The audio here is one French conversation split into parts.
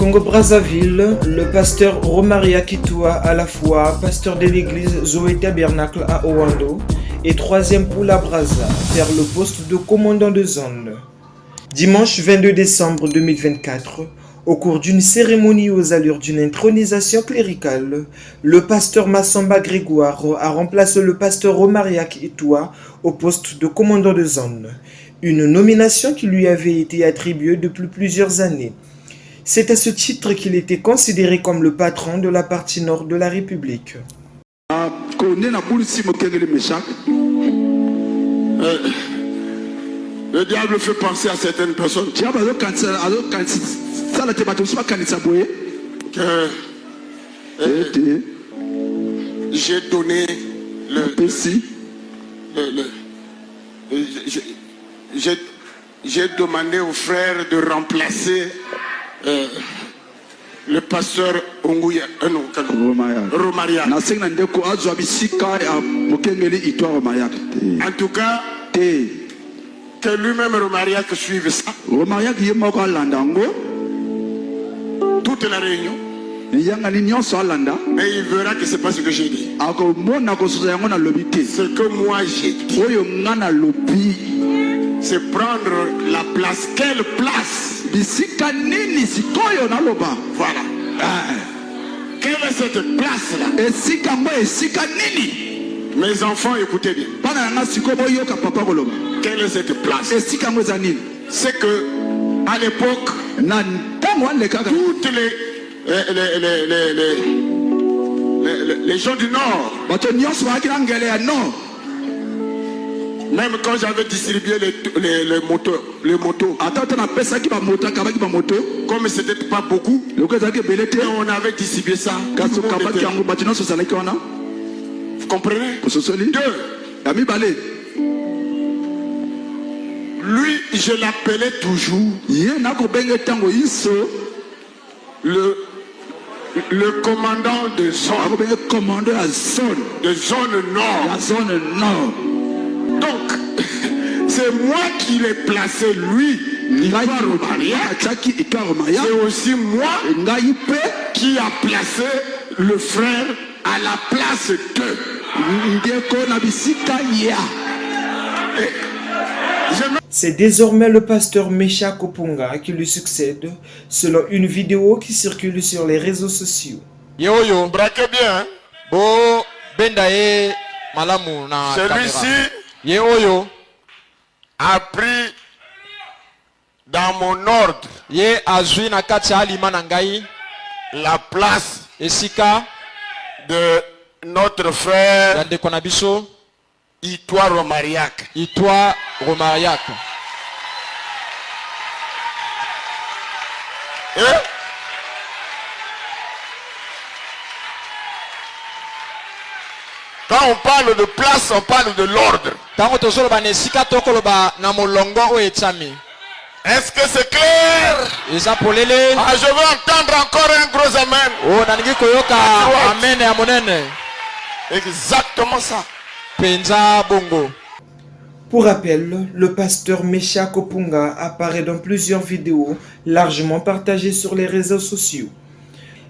Congo-Brazzaville, le pasteur Romaria Kitoa, à la fois pasteur de l'église Zoé Tabernacle à Owando et troisième pour la Brazza, vers le poste de commandant de zone. Dimanche 22 décembre 2024, au cours d'une cérémonie aux allures d'une intronisation cléricale, le pasteur Massamba Grégoire a remplacé le pasteur Romaria Kitoa au poste de commandant de zone, une nomination qui lui avait été attribuée depuis plusieurs années. C'est à ce titre qu'il était considéré comme le patron de la partie nord de la République. Le diable fait penser à certaines personnes que j'ai donné j'ai demandé aux frères de remplacer le pasteur Onguya, Romaria. En tout cas, que lui-même Romaria que suive ça. Toute la réunion. Et il verra que c'est pas ce que j'ai dit. Ce que moi j'ai dit, c'est prendre la place. Quelle place? Voilà. Quelle est cette place-là? Mes enfants, écoutez bien. Quelle est cette place? C'est que à l'époque, toutes les gens du Nord, même quand j'avais distribué les motos, comme c'était pas beaucoup, on avait distribué ça. Vous comprenez? Deux. Lui, je l'appelais toujours le commandant de zone. De zone nord. Donc, c'est moi qui l'ai placé, lui. C'est aussi moi qui a placé le frère à la place d'eux. C'est désormais le pasteur Mesha Kopunga qui lui succède, selon une vidéo qui circule sur les réseaux sociaux. Braquez bien. Celui-ci a pris dans mon ordre la place de notre frère Itoa Romariak. Quand on parle de place, on parle de l'ordre. Est-ce que c'est clair? Je veux entendre encore un gros amen. Exactement ça. Pour rappel, le pasteur Mesha Kopunga apparaît dans plusieurs vidéos largement partagées sur les réseaux sociaux.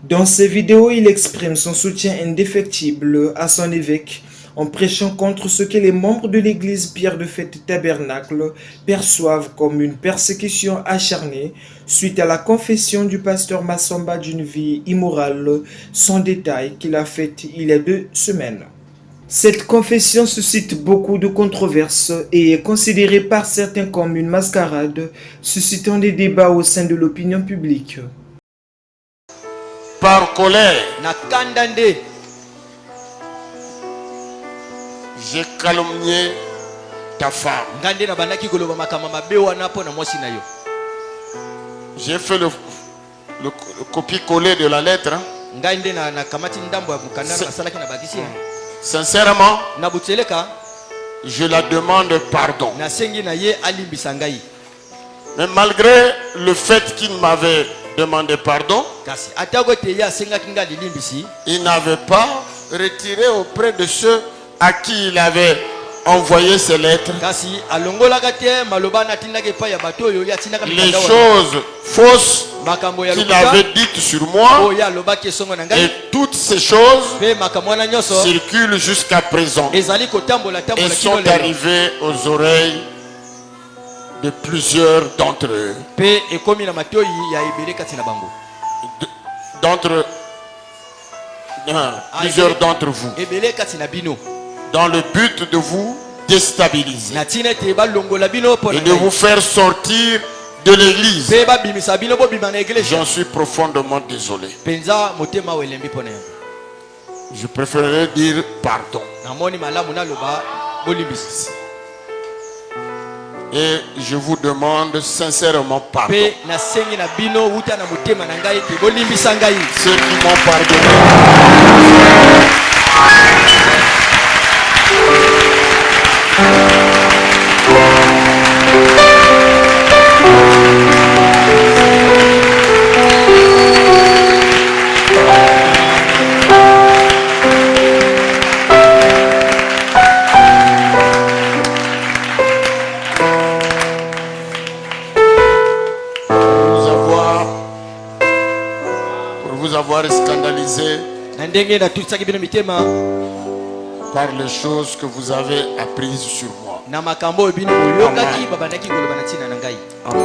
Dans ces vidéos, il exprime son soutien indéfectible à son évêque en prêchant contre ce que les membres de l'église Pierre de Fête Tabernacle perçoivent comme une persécution acharnée suite à la confession du pasteur Massamba d'une vie immorale sans détail qu'il a faite il y a 2 semaines. Cette confession suscite beaucoup de controverses et est considérée par certains comme une mascarade, suscitant des débats au sein de l'opinion publique. Par colère, j'ai calomnié ta femme. J'ai fait le copier-coller de la lettre. Sincèrement, je la demande pardon. Mais malgré le fait qu'il m'avait demandé pardon, il n'avait pas retiré auprès de ceux à qui il avait envoyé ces lettres les choses fausses qu'il avait dites sur moi, et toutes ces choses circulent jusqu'à présent et sont arrivées aux oreilles de plusieurs d'entre eux. Plusieurs d'entre vous, dans le but de vous déstabiliser et de vous faire sortir de l'église. J'en suis profondément désolé. Je préférerais dire pardon. Et je vous demande sincèrement pardon. Ceux qui m'ont pardonné. Avoir scandalisé par les choses que vous avez apprises sur moi. Amen.